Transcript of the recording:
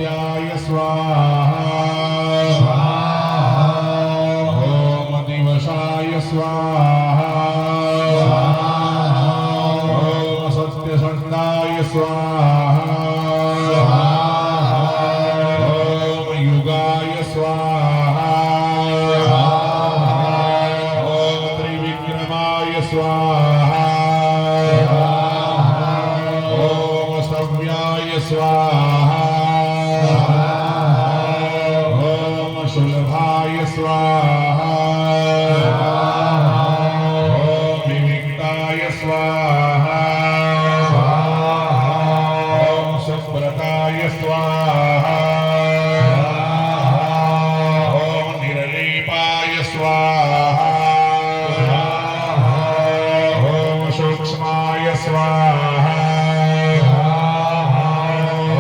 सत्याय स्वाहा ओम दिवसाय स्वाहा ओम सत्यसंधाय स्वाहा ओम युगाय स्वाहा ओम त्रिविक्रमाय स्वाहा ओम सव्याय स्वाहा ओम शुलभाय स्वाहा ओम विविक्ताय स्वाहा ओम सुव्रताय स्वाहा